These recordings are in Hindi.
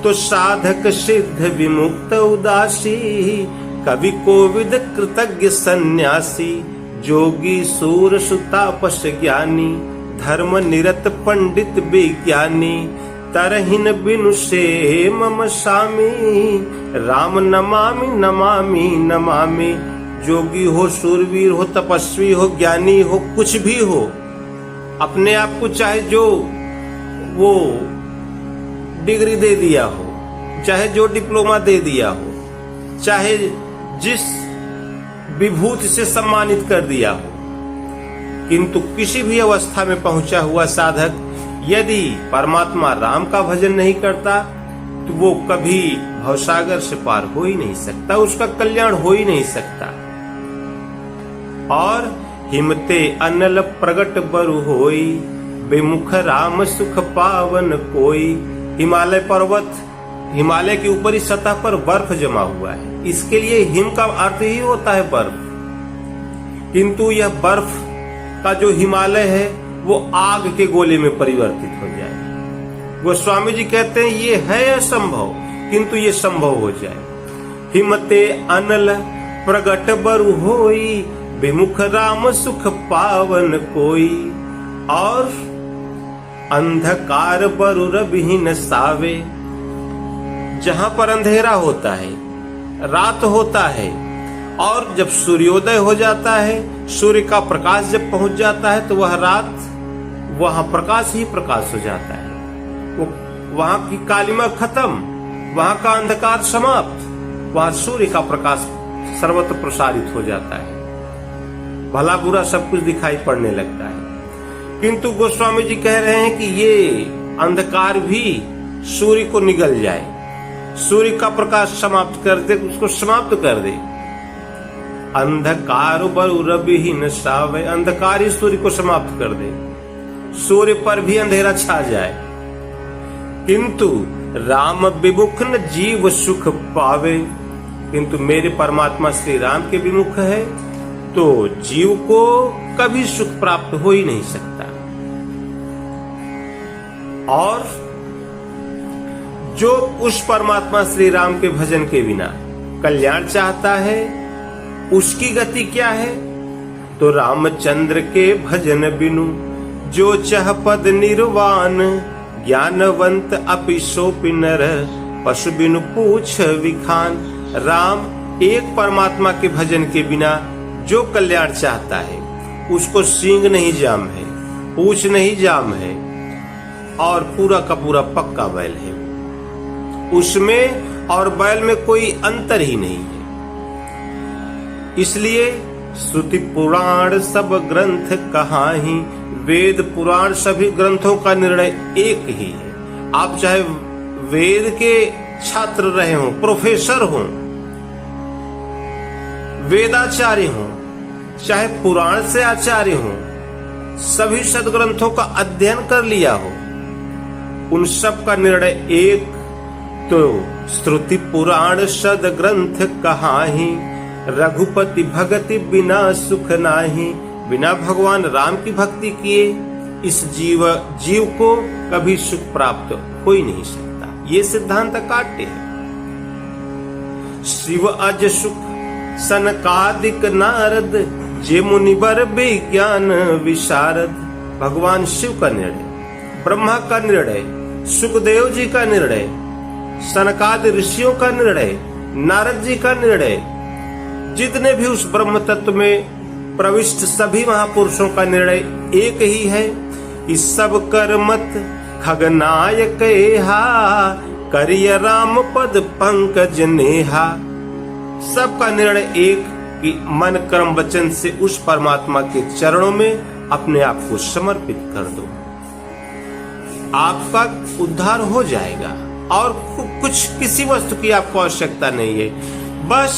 तो साधक सिद्ध विमुक्त उदासी, कवि कोविद कृतज्ञ सन्यासी, जोगी सूर सुतापस ज्ञानी, धर्म निरत पंडित विज्ञानी, तरहिन बिनु से मम सामी, राम नमामि नमामि नमामि। जोगी हो, शूरवीर हो, तपस्वी हो, ज्ञानी हो, कुछ भी हो, अपने आप को चाहे जो वो डिग्री दे दिया हो, चाहे जो डिप्लोमा दे दिया हो, चाहे जिस विभूति से सम्मानित कर दिया हो, किंतु किसी भी अवस्था में पहुंचा हुआ साधक यदि परमात्मा राम का भजन नहीं करता तो वो कभी भवसागर से पार हो ही नहीं सकता, उसका कल्याण हो ही नहीं सकता। और हिमते अनल प्रगट बरु होई, बेमुख राम सुख पावन कोई। हिमालय पर्वत, हिमालय की ऊपरी सतह पर बर्फ जमा हुआ है, इसके लिए हिम का अर्थ ही होता है बर्फ, किंतु यह बर्फ का जो हिमालय है वो आग के गोले में परिवर्तित हो जाए। गोस्वामी जी कहते हैं ये है असंभव, किंतु ये संभव हो जाए। हिमते अनल प्रगट बरु होई, विमुख राम सुख पावन कोई। और अंधकार बरु रविहीन सावे, जहां पर अंधेरा होता है, रात होता है, और जब सूर्योदय हो जाता है, सूर्य का प्रकाश जब पहुंच जाता है तो वह रात, वहां प्रकाश ही प्रकाश हो जाता है, वो वहां की कालिमा खत्म, वहां का अंधकार समाप्त, वहां सूर्य का प्रकाश सर्वत्र प्रसारित हो जाता है, भला बुरा सब कुछ दिखाई पड़ने लगता है। किंतु गोस्वामी जी कह रहे हैं कि ये अंधकार भी सूर्य को निगल जाए, सूर्य का प्रकाश समाप्त कर दे, उसको समाप्त कर दे। अंधकार बरु रविहीन सावे, अंधकार ही सूर्य को समाप्त कर दे, सूर्य पर भी अंधेरा छा जाए, किंतु राम विमुख न जीव सुख पावे। किंतु मेरे परमात्मा श्री राम के विमुख है तो जीव को कभी सुख प्राप्त हो ही नहीं सकता। और जो उस परमात्मा श्री राम के भजन के बिना कल्याण चाहता है, उसकी गति क्या है? तो रामचंद्र के भजन बिनु जो चह पद निर्वाण, ज्ञानवंत अपि सोपि नर, पशु बिनु पूछ विखान। राम एक परमात्मा के भजन के बिना जो कल्याण चाहता है, उसको सींग नहीं जाम है, पूछ नहीं जाम है, और पूरा का पूरा पक्का बैल है। उसमें और बैल में कोई अंतर ही नहीं है। इसलिए श्रुति पुराण सब ग्रंथ कहाहीं, वेद पुराण सभी ग्रंथों का निर्णय एक ही है। आप चाहे वेद के छात्र रहे हों, प्रोफेसर हों, वेदाचार्य हों, चाहे पुराण से आचार्य हों, सभी सदग्रंथों का अध्ययन कर लिया हो, उन सब का निर्णय एक। तो श्रुति पुराण सद ग्रंथ कहाहीं, रघुपति भगति बिना सुख नाही। बिना भगवान राम की भक्ति किए इस जीव को कभी सुख प्राप्त हो ही नहीं सकता। ये सिद्धांत काट्य है। शिव अज सुख सनकादिक नारद, जे मुनिवर विज्ञान विशारद। भगवान शिव का निर्णय, ब्रह्मा का निर्णय, सुखदेव जी का निर्णय, सनकादि ऋषियों का निर्णय, नारद जी का निर्णय, जितने भी उस ब्रह्म तत्व में प्रविष्ट सभी महापुरुषों का निर्णय एक ही है कि सब कर्मत खगनायक हा, करिय राम पद पंकज नेहा। सबका निर्णय एक कि मन कर्म वचन से उस परमात्मा के चरणों में अपने आप को समर्पित कर दो, आपका उद्धार हो जाएगा। और कुछ किसी वस्तु की आपको आवश्यकता नहीं है, बस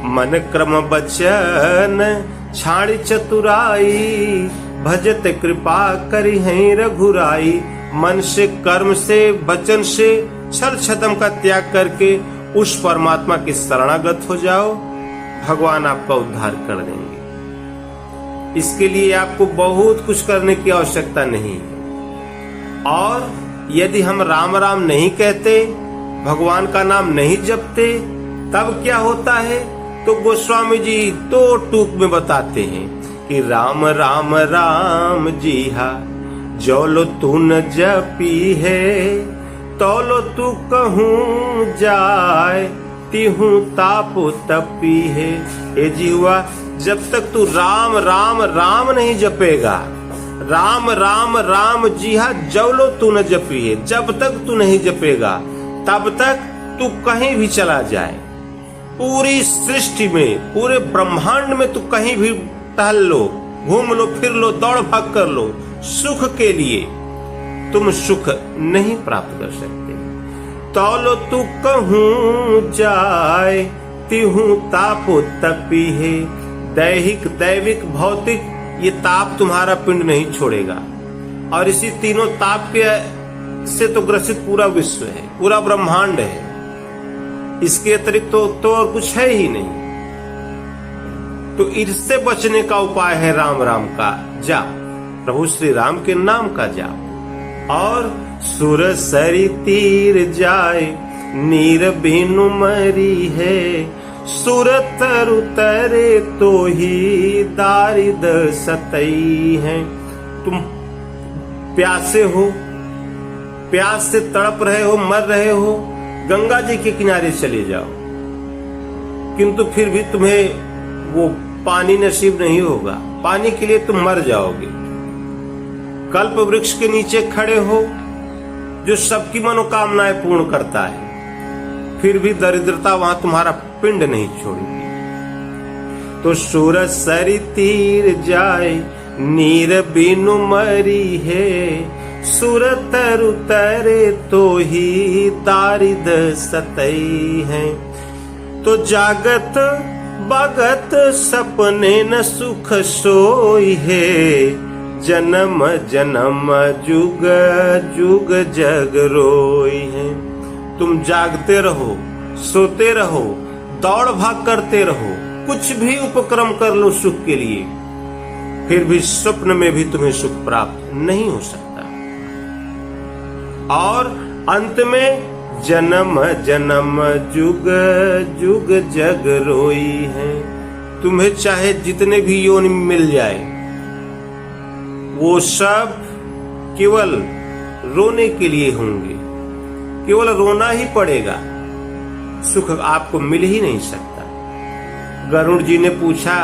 मन क्रम वचन छाड़ी चतुराई, भजत कृपा करी है रघुराई। मन से, कर्म से, वचन से छल छदम का त्याग करके उस परमात्मा के शरणागत हो जाओ, भगवान आपका उद्धार कर देंगे। इसके लिए आपको बहुत कुछ करने की आवश्यकता नहीं है। और यदि हम राम राम नहीं कहते, भगवान का नाम नहीं जपते तब क्या होता है? तो गोस्वामी जी तो टूक में बताते हैं कि राम राम राम जी हा जो लो तू न जपी है, तो लो तू कहूँ जाए तिहूँ तापो तपी है। ए जीवा, जब तक तू राम राम राम नहीं जपेगा, राम राम राम जी हा जवलो तू न जपी है, जब तक तू नहीं जपेगा तब तक तू कहीं भी चला जाए, पूरी सृष्टि में, पूरे ब्रह्मांड में तू कहीं भी टहल लो, घूम लो, फिर लो, दौड़ भाग कर लो, सुख के लिए तुम सुख नहीं प्राप्त कर सकते। तौलो तू कहूँ जाए तिहूँ तापो तपी है। दैहिक, दैविक, भौतिक ये ताप तुम्हारा पिंड नहीं छोड़ेगा। और इसी तीनों ताप के से तो ग्रसित पूरा विश्व है, पूरा ब्रह्मांड है। इसके अतिरिक्त तो और कुछ है ही नहीं। तो इससे बचने का उपाय है राम राम का जाप, प्रभु श्री राम के नाम का जाप। और सुर सरी तीर जाए नीर बिनु मरी है, सुर तरु तरे तो ही दारिद सतई है। तुम प्यासे हो, प्यास से तड़प रहे हो, मर रहे हो, गंगा जी के किनारे चले जाओ, किंतु फिर भी तुम्हें वो पानी नसीब नहीं होगा, पानी के लिए तुम मर जाओगे। कल्प वृक्ष के नीचे खड़े हो जो सबकी मनोकामनाएं पूर्ण करता है, फिर भी दरिद्रता वहां तुम्हारा पिंड नहीं छोड़ेगी। तो सूरज सरी तीर जाए नीर बिनु मरी है, सुर तरु तरे तो ही दारिद सतई है। तो जागत बगत सपने न सुख सोई है, जन्म जन्म जुग जुग जग रोई है। तुम जागते रहो, सोते रहो, दौड़ भाग करते रहो, कुछ भी उपक्रम कर लो सुख के लिए, फिर भी स्वप्न में भी तुम्हें सुख प्राप्त नहीं हो सकता। और अंत में जन्म जन्म जुग जुग जग रोई है। तुम्हें चाहे जितने भी योनि मिल जाए, वो सब केवल रोने के लिए होंगे, केवल रोना ही पड़ेगा, सुख आपको मिल ही नहीं सकता। गरुड़ जी ने पूछा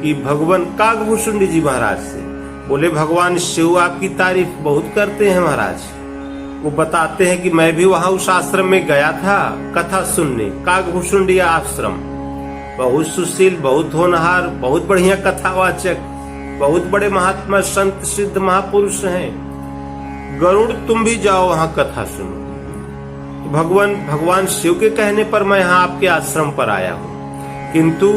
कि भगवान काकभूषुंडी जी महाराज से, बोले भगवान शिव आपकी तारीफ बहुत करते हैं महाराज। वो बताते हैं कि मैं भी वहां उस आश्रम में गया था कथा सुनने, काकभूषुंडी आश्रम, बहुत सुशील, बहुत होनहार, बहुत बढ़िया कथावाचक, बहुत बड़े महात्मा संत सिद्ध महापुरुष हैं। गरुड़ तुम भी जाओ वहां कथा सुनो। तो भगवान शिव के कहने पर मैं यहाँ आपके आश्रम पर आया हूँ, किंतु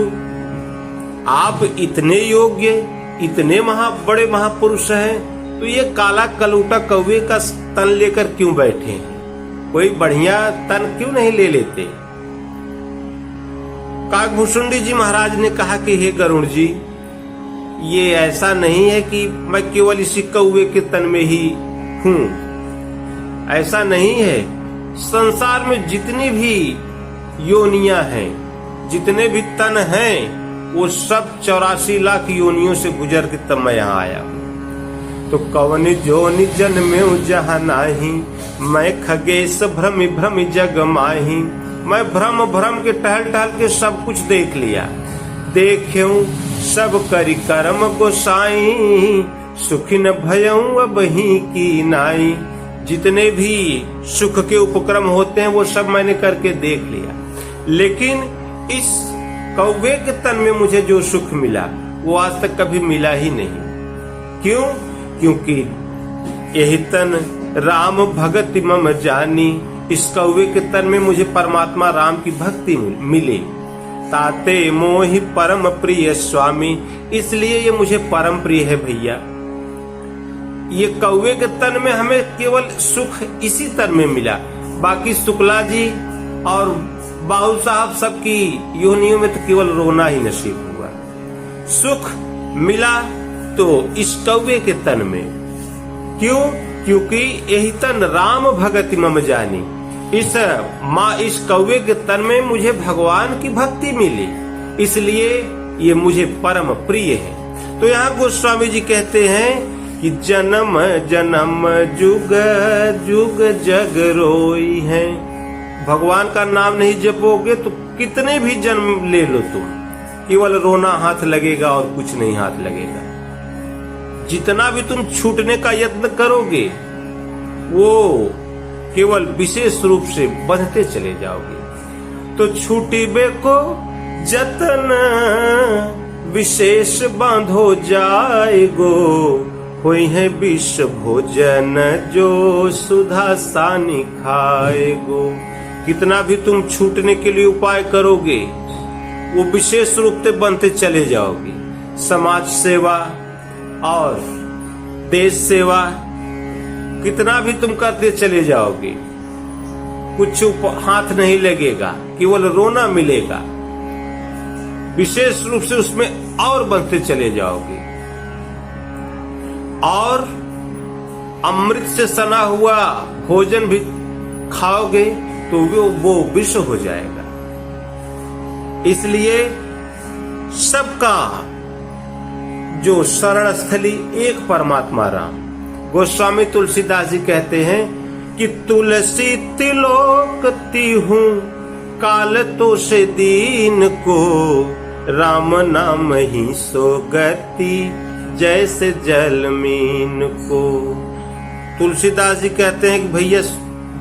आप इतने योग्य, इतने बड़े महापुरुष हैं, तो ये काला कलूटा कौवे का तन लेकर क्यों बैठे हैं? कोई बढ़िया तन क्यों नहीं ले लेते? काकभूषुंडी जी महाराज ने कहा कि हे गरुड़ जी, ये ऐसा नहीं है कि मैं केवल इसी कौवे के तन में ही हूं, ऐसा नहीं है। संसार में जितनी भी योनियां हैं, जितने भी तन हैं, वो सब 84 लाख योनियों से गुजर के तब मैं यहाँ आया हूँ। तो कवन जोनि जन्मेऊ जहाँ नाही, मैं खगेश भ्रमि भ्रमि जग माही। मैं भ्रम भ्रम के टहल टहल के सब कुछ देख लिया, देख्यूं सब करी कर्म गोसाई, सुखी न भयऊं अब ही की नाई। जितने भी सुख के उपक्रम होते हैं वो सब मैंने करके देख लिया, लेकिन इस कौवे के तन में मुझे जो सुख मिला वो आज तक कभी मिला ही नहीं। क्यों? क्योंकि यही तन राम भगति मम जानी, इस कौवे के तन में मुझे परमात्मा राम की भक्ति मिले। ताते मोहि परम प्रिय स्वामी, इसलिए ये मुझे परम प्रिय है भैया। ये कौवे के तन में हमें केवल सुख इसी तन में मिला, बाकी शुक्ला जी और बाबू साहब सबकी योनियों में तो केवल रोना ही नसीब हुआ। सुख मिला तो इस कौवे के तन में। क्यों? क्योंकि यही तन राम भगति मम जानी, इस कौवे के तन में मुझे भगवान की भक्ति मिली, इसलिए ये मुझे परम प्रिय है। तो यहाँ गोस्वामी जी कहते हैं कि जन्म जन्म जुग जुग जग रोई है। भगवान का नाम नहीं जपोगे तो कितने भी जन्म ले लो तुम, केवल रोना हाथ लगेगा और कुछ नहीं हाथ लगेगा। जितना भी तुम छूटने का यत्न करोगे वो केवल विशेष रूप से बंधते चले जाओगे। तो छूटिबे को जतन विशेष बांधो जाएगो, होई है विष भोजन जो सुधा सानी खाएगो। कितना भी तुम छूटने के लिए उपाय करोगे वो विशेष रूप से बनते चले जाओगे। समाज सेवा और देश सेवा कितना भी तुम करते चले जाओगे, कुछ हाथ नहीं लगेगा, केवल रोना मिलेगा। विशेष रूप से उसमें और बनते चले जाओगे और अमृत से सना हुआ भोजन भी खाओगे तो वो विष हो जाएगा। इसलिए सबका जो शरण स्थली एक परमात्मा राम। गोस्वामी तुलसीदास जी कहते हैं कि तुलसी तिलोकती हूँ काल तो से दीन को, राम नाम ही सो गति जैसे जल मीन को। तुलसीदास जी कहते हैं कि भैया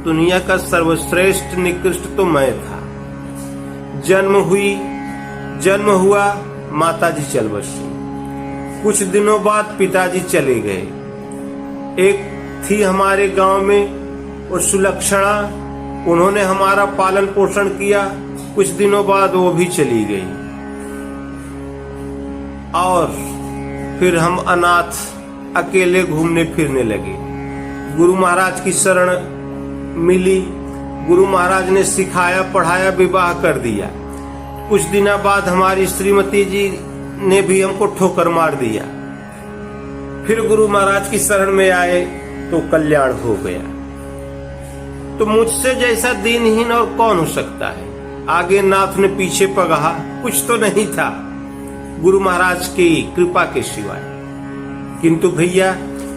दुनिया का सर्वश्रेष्ठ निकृष्ट तो मैं था। जन्म हुआ माता जी चल बसी, कुछ दिनों बाद पिताजी चले गए। एक थी हमारे गांव में वो सुलक्षणा, उन्होंने हमारा पालन पोषण किया। कुछ दिनों बाद वो भी चली गई और फिर हम अनाथ अकेले घूमने फिरने लगे। गुरु महाराज की शरण मिली, गुरु महाराज ने सिखाया पढ़ाया, विवाह कर दिया। कुछ दिनों बाद हमारी श्रीमती जी ने भी हमको ठोकर मार दिया। फिर गुरु महाराज की शरण में आए तो कल्याण हो गया। तो मुझसे जैसा दीनहीन और कौन हो सकता है। आगे नाथ ने पीछे पगहा, कुछ तो नहीं था गुरु महाराज की कृपा के सिवाय। किंतु भैया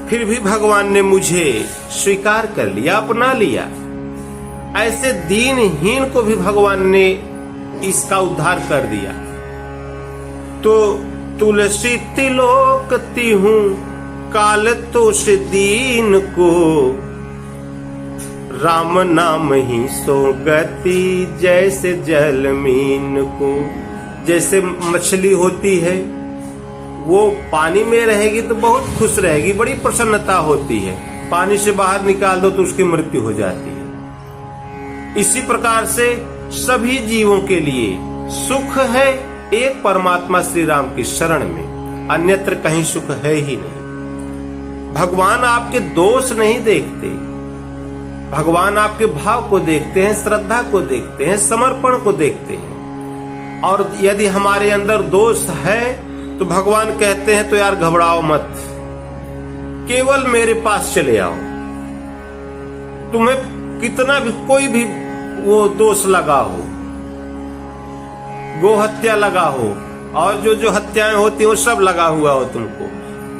फिर भी भगवान ने मुझे स्वीकार कर लिया, अपना लिया। ऐसे दीनहीन को भी भगवान ने इसका उद्धार कर दिया। तो तुलसी तिलोकती हूँ काल तो से दीन को, राम नाम ही सो गति जैसे जल मीन को। जैसे मछली होती है वो पानी में रहेगी तो बहुत खुश रहेगी, बड़ी प्रसन्नता होती है। पानी से बाहर निकाल दो तो उसकी मृत्यु हो जाती है। इसी प्रकार से सभी जीवों के लिए सुख है एक परमात्मा श्री राम की शरण में, अन्यत्र कहीं सुख है ही नहीं। भगवान आपके दोष नहीं देखते, भगवान आपके भाव को देखते हैं, श्रद्धा को देखते हैं, समर्पण को देखते हैं। और यदि हमारे अंदर दोष है तो भगवान कहते हैं तो यार घबराओ मत, केवल मेरे पास चले आओ। तुम्हें कितना भी कोई भी वो दोष लगा हो, गो हत्या लगा हो और जो हत्याएं होती वो सब लगा हुआ हो, तुमको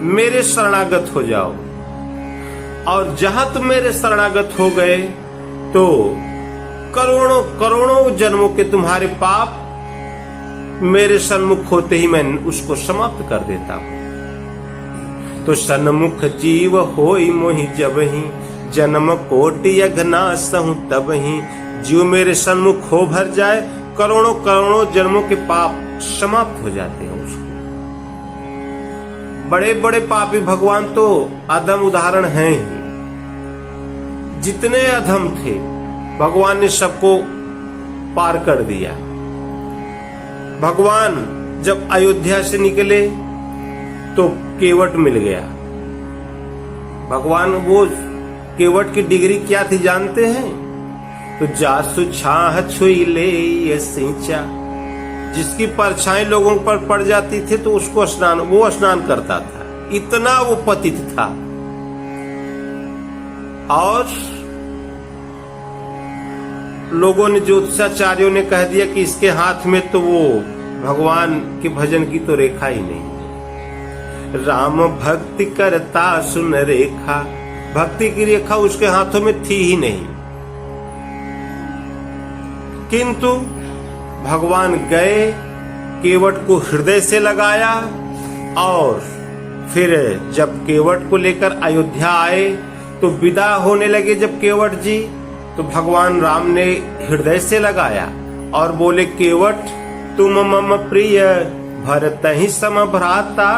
मेरे शरणागत हो जाओ। और जहां तुम मेरे शरणागत हो गए तो करोड़ों करोड़ों जन्मों के तुम्हारे पाप मेरे सन्मुख होते ही मैं उसको समाप्त कर देता हूं। तो सन्मुख जीव होई मोहि जबहि, जन्म कोटि अघनासहु तबहि। जीव मेरे सन्मुख हो भर जाए, करोड़ों करोड़ों जन्मों के पाप समाप्त हो जाते हैं उसको। बड़े बड़े पापी भगवान तो अधम उदाहरण हैं ही। जितने अधम थे भगवान ने सबको पार कर दिया। भगवान जब अयोध्या से निकले तो केवट मिल गया। भगवान वो केवट की डिग्री क्या थी जानते हैं? तो जासु छाह छुई ले ये सिंचा। जिसकी परछाई लोगों पर पड़ जाती थी तो उसको वो स्नान करता था, इतना वो पतित था। और लोगों ने, ज्योतिषाचार्यों ने कह दिया कि इसके हाथ में तो वो भगवान के भजन की तो रेखा ही नहीं। राम भक्ति करता सुन रेखा, भक्ति की रेखा उसके हाथों में थी ही नहीं। किंतु भगवान गए, केवट को हृदय से लगाया, और फिर जब केवट को लेकर अयोध्या आए तो विदा होने लगे जब केवट जी, तो भगवान राम ने हृदय से लगाया और बोले, केवट तुम मम प्रिय भरत ही सम भ्राता,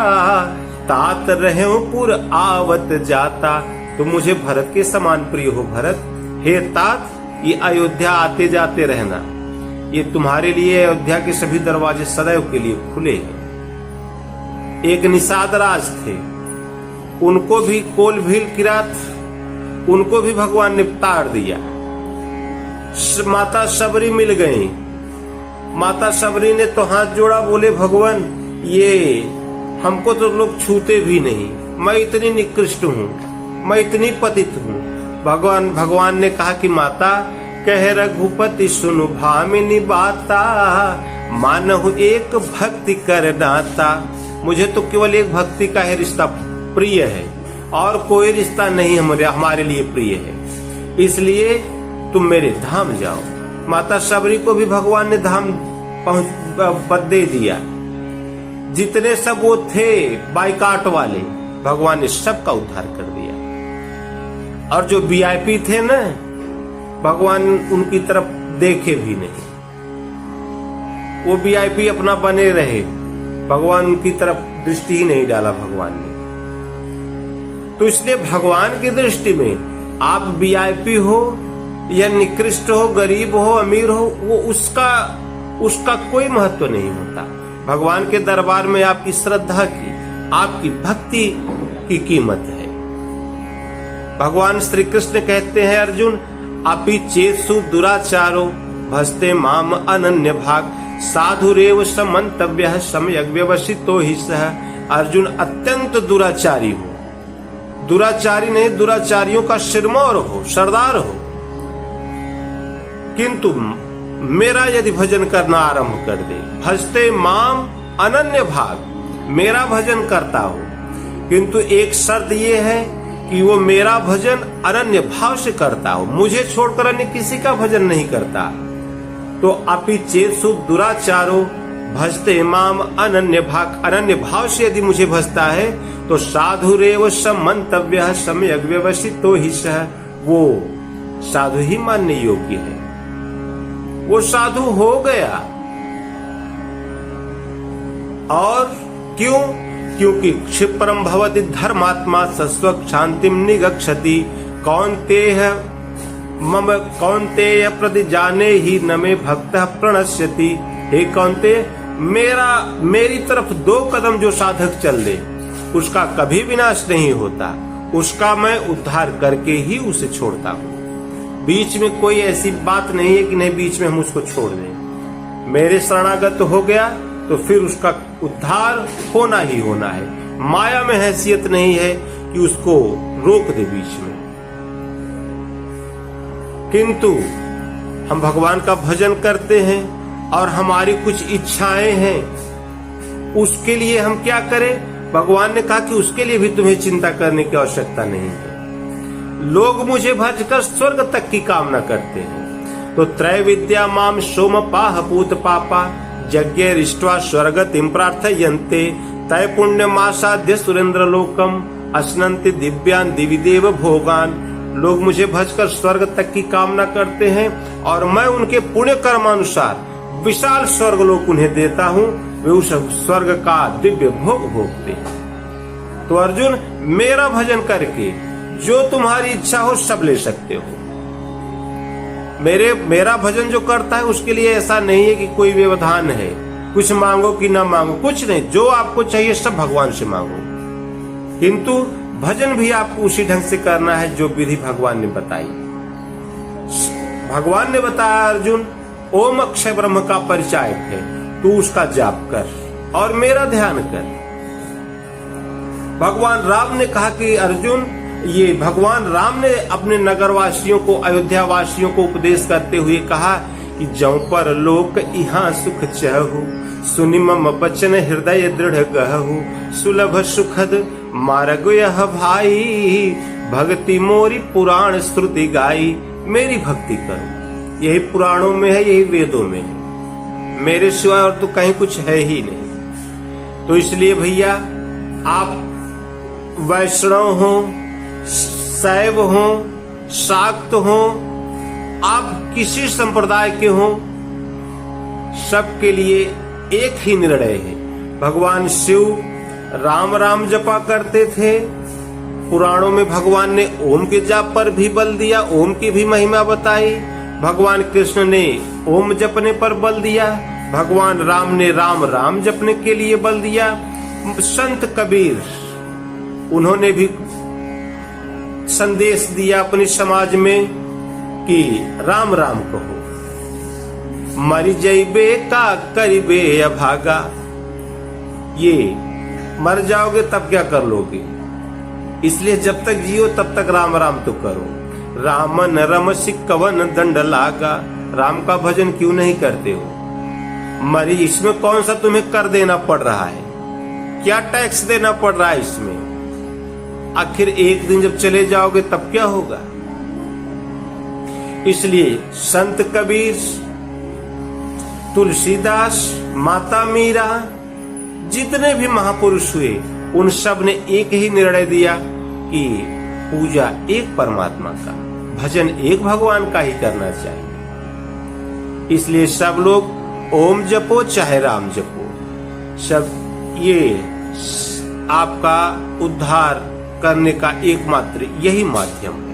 तात रहे पुर आवत जाता। तुम मुझे भरत के समान प्रिय हो भरत, हे तात ये अयोध्या आते जाते रहना, ये तुम्हारे लिए अयोध्या के सभी दरवाजे सदैव के लिए खुले हैं। एक निषाद राज थे, उनको भी कोलभील किरात, उनको भी भगवान ने ताड़ दिया। माता शबरी मिल गई, माता शबरी ने तो हाथ जोड़ा, बोले भगवान ये हमको तो लोग छूते भी नहीं, मैं इतनी निकृष्ट हूँ, मैं इतनी पतित हूँ। भगवान ने कहा कि माता, कह रघुपति सुनु भामिनी बाता, मानहु एक भक्ति कर नाता। मुझे तो केवल एक भक्ति का ही रिश्ता प्रिय है और कोई रिश्ता नहीं हमारे लिए प्रिय है, इसलिए तुम मेरे धाम जाओ। माता शबरी को भी भगवान ने धाम दे दिया। जितने सब वो थे बाइकाट वाले, भगवान ने सबका उद्धार कर दिया। और जो वीआईपी थे ना, भगवान उनकी तरफ देखे भी नहीं, वो वीआईपी अपना बने रहे, भगवान उनकी तरफ दृष्टि ही नहीं डाला भगवान ने। तो इसलिए भगवान की दृष्टि में आप वीआईपी हो या निकृष्ट हो, गरीब हो, अमीर हो, वो उसका कोई महत्व नहीं होता। भगवान के दरबार में आपकी श्रद्धा की, आपकी भक्ति की कीमत है। भगवान श्री कृष्ण कहते हैं, अर्जुन अपि चेत्सु दुराचारो भस्ते माम अनन्य भाग, साधुरेव समन्तव्यः सम्यग् व्यवसितो हि सः। अर्जुन अत्यंत दुराचारी हो, दुराचारी नहीं, दुराचारियों का सिरमौर हो, सरदार हो, किंतु मेरा यदि भजन करना आरंभ कर दे, भजते माम अनन्य भाग, मेरा भजन करता हो, किंतु एक शर्त ये है कि वो मेरा भजन अनन्य भाव से करता हो, मुझे छोड़कर अन्य किसी का भजन नहीं करता। तो अपि चेत्सु दुराचारो भजते माम अनन्य भाग, अनन्य भाव से यदि मुझे भजता है तो साधुरेव समन्तव्यः सम्यग् व्यवसितो हि सः, वो साधु ही मानने योग्य है, वो साधु हो गया। और क्यों? क्योंकि क्षिप्रम भवति धर्मात्मा सस्वक् शांतिम निगच्छति, कौन्तेय मम कौन्तेय प्रति जाने ही न मे भक्तः प्रणश्यति। हे कौन्तेय, मेरी तरफ 2 कदम जो साधक चल ले उसका कभी विनाश नहीं होता, उसका मैं उद्धार करके ही उसे छोड़ता हूँ। बीच में कोई ऐसी बात नहीं है कि नहीं बीच में हम उसको छोड़ दें। मेरे शरणागत हो गया तो फिर उसका उद्धार होना ही होना है। माया में हैसियत नहीं है कि उसको रोक दे बीच में। किंतु हम भगवान का भजन करते हैं और हमारी कुछ इच्छाएं हैं, उसके लिए हम क्या करें? भगवान ने कहा कि उसके लिए भी तुम्हें चिंता करने की आवश्यकता नहीं है। लोग मुझे भजकर स्वर्ग तक की कामना करते हैं। तो त्रय विद्या माम सोम पाह पूत पापा यज्ञ रिष्ट्वा स्वर्गतिम प्रार्थयन्ते, तय पुण्य मासाध्य सुरेंद्र लोकम अश्नन्ति दिव्यान दिविदेव भोगान। लोग मुझे भजकर स्वर्ग तक की कामना करते हैं और मैं उनके पुण्य कर्मानुसार विशाल स्वर्ग लोक उन्हें देता हूँ, वे उस स्वर्ग का दिव्य भोग भोगते हैं। तो अर्जुन, मेरा भजन करके जो तुम्हारी इच्छा हो सब ले सकते हो। मेरा भजन जो करता है उसके लिए ऐसा नहीं है कि कोई व्यवधान है, कुछ मांगो कि ना मांगो, कुछ नहीं। जो आपको चाहिए सब भगवान से मांगो, किंतु भजन भी आपको उसी ढंग से करना है जो विधि भगवान ने बताई। भगवान ने बताया, अर्जुन ओम अक्षय ब्रह्म का परिचायक है, तू उसका जाप कर और मेरा ध्यान कर। भगवान राम ने कहा कि अर्जुन ये भगवान राम ने अपने नगरवासियों को, अयोध्या वासियों को उपदेश करते हुए कहा कि जौ पर लोक यहाँ सुख चहु, सुनि मम बचन हृदय दृढ़ गहु, सुलभ सुखद मार्ग यह भाई, भक्ति मोरी पुराण श्रुति गाई। मेरी भक्ति करो, यही पुराणों में है, यही वेदों में है, मेरे सिवाय और तो कहीं कुछ है ही नहीं। तो इसलिए भैया, आप वैष्णव हो, शैव हो, शाक्त हो, आप किसी संप्रदाय के हो, सबके लिए एक ही निर्णय है। भगवान शिव राम राम जपा करते थे। पुराणों में भगवान ने ओम के जाप पर भी बल दिया, ओम की भी महिमा बताई। भगवान कृष्ण ने ओम जपने पर बल दिया, भगवान राम ने राम राम जपने के लिए बल दिया। संत कबीर, उन्होंने भी संदेश दिया अपने समाज में कि राम राम कहो, मर जइबे का करिबे अभागा। ये मर जाओगे तब क्या कर लोगे, इसलिए जब तक जियो तब तक राम राम तो करो। रामन रमसि कवन दंड लागा, राम का भजन क्यों नहीं करते हो? मरी, इसमें कौन सा तुम्हें कर देना पड़ रहा है, क्या टैक्स देना पड़ रहा है इसमें? आखिर एक दिन जब चले जाओगे तब क्या होगा? इसलिए संत कबीर, तुलसीदास, माता मीरा, जितने भी महापुरुष हुए, उन सब ने एक ही निर्णय दिया कि पूजा एक परमात्मा का, भजन एक भगवान का ही करना चाहिए। इसलिए सब लोग ओम जपो चाहे राम जपो, सब ये आपका उद्धार करने का एकमात्र यही माध्यम है।